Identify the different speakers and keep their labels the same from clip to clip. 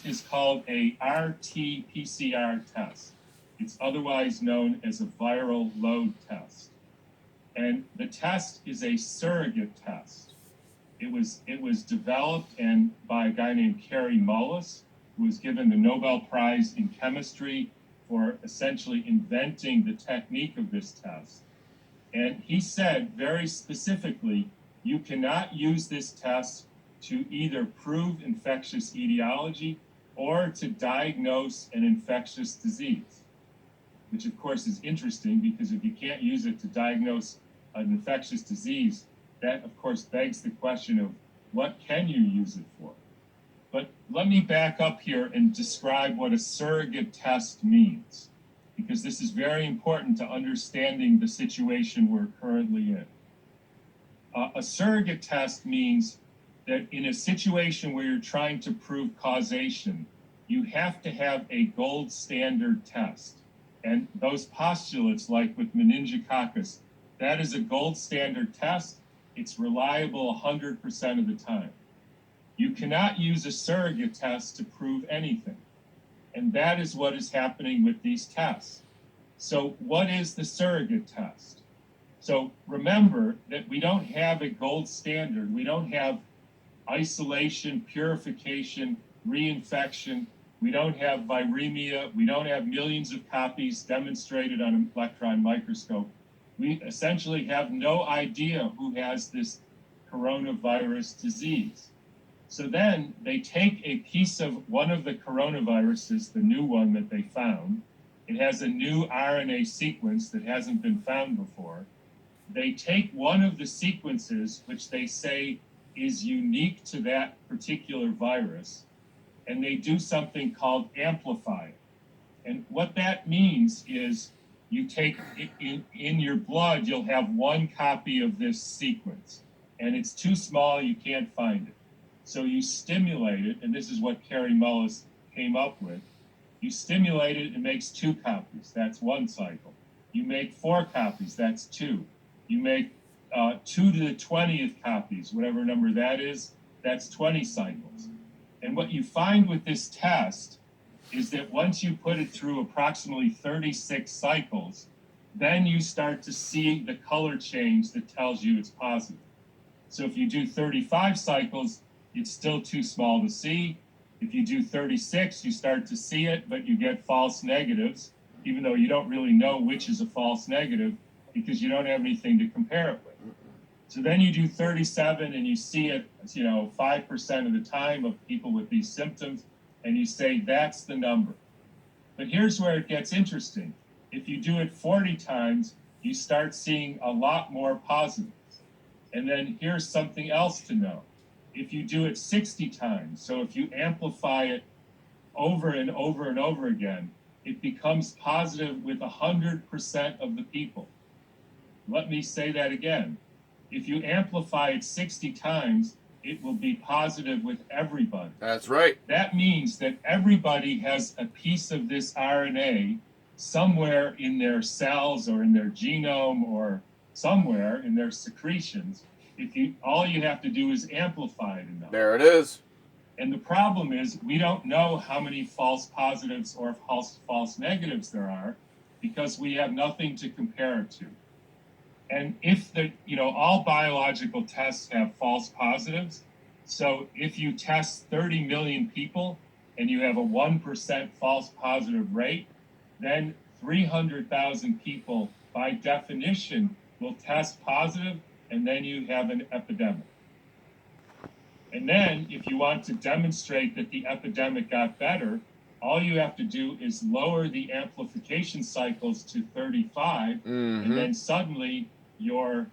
Speaker 1: is called a RT-PCR test. It's otherwise known as a viral load test. And the test is a surrogate test. It was developed by a guy named Kary Mullis, who was given the Nobel Prize in Chemistry for essentially inventing the technique of this test. And he said very specifically, you cannot use this test to either prove infectious etiology or to diagnose an infectious disease, which of course is interesting because if you can't use it to diagnose an infectious disease, that of course begs the question of what can you use it for? But let me back up here and describe what a surrogate test means, because this is very important to understanding the situation we're currently in. A surrogate test means that in a situation where you're trying to prove causation, you have to have a gold standard test. And those postulates, like with meningococcus, that is a gold standard test. It's reliable 100% of the time. You cannot use a surrogate test to prove anything. And that is what is happening with these tests. So what is the surrogate test? So remember that we don't have a gold standard. We don't have isolation, purification, reinfection. We don't have viremia. We don't have millions of copies demonstrated on an electron microscope. We essentially have no idea who has this coronavirus disease. So then they take a piece of one of the coronaviruses, the new one that they found. It has a new RNA sequence that hasn't been found before. They take one of the sequences, which they say is unique to that particular virus, and they do something called amplify it. And what that means is you take in your blood, you'll have one copy of this sequence, and it's too small, you can't find it. So you stimulate it, and this is what Kary Mullis came up with. You stimulate it, it makes 2 copies, that's 1 cycle. You make 4 copies, that's 2. You make 2 to the 20th copies, whatever number that is, that's 20 cycles. And what you find with this test is that once you put it through approximately 36 cycles, then you start to see the color change that tells you it's positive. So if you do 35 cycles, it's still too small to see. If you do 36, you start to see it, but you get false negatives, even though you don't really know which is a false negative because you don't have anything to compare it with. So then you do 37 and you see it, 5% of the time of people with these symptoms, and you say that's the number. But here's where it gets interesting. If you do it 40 times, you start seeing a lot more positives. And then here's something else to know. If you do it 60 times, so if you amplify it over and over and over again, it becomes positive with 100% of the people. Let me say that again. If you amplify it 60 times, it will be positive with everybody.
Speaker 2: That's right.
Speaker 1: That means that everybody has a piece of this RNA somewhere in their cells or in their genome or somewhere in their secretions. All you have to do is amplify it enough.
Speaker 2: There it is.
Speaker 1: And the problem is we don't know how many false positives or false negatives there are because we have nothing to compare it to. And if all biological tests have false positives, so if you test 30 million people and you have a 1% false positive rate, then 300,000 people by definition will test positive, and then you have an epidemic. And then if you want to demonstrate that the epidemic got better, all you have to do is lower the amplification cycles to 35, and then suddenly your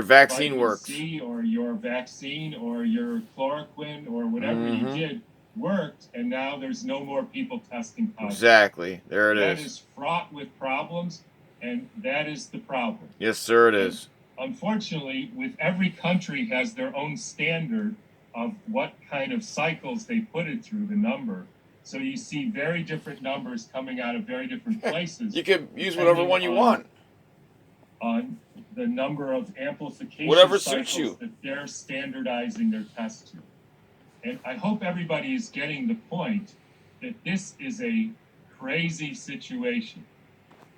Speaker 2: vaccine works.
Speaker 1: C or your vaccine or your chloroquine or whatever you did worked, and now there's no more people testing positive.
Speaker 2: Exactly. There it is.
Speaker 1: That is fraught with problems, and that is the problem.
Speaker 2: Yes, sir, it is.
Speaker 1: Unfortunately, with every country has their own standard of what kind of cycles they put it through, the number. So you see very different numbers coming out of very different places.
Speaker 2: You can use whatever one you want.
Speaker 1: On the number of amplification
Speaker 2: whatever
Speaker 1: cycles
Speaker 2: suits you
Speaker 1: that they're standardizing their test to. And I hope everybody is getting the point that this is a crazy situation.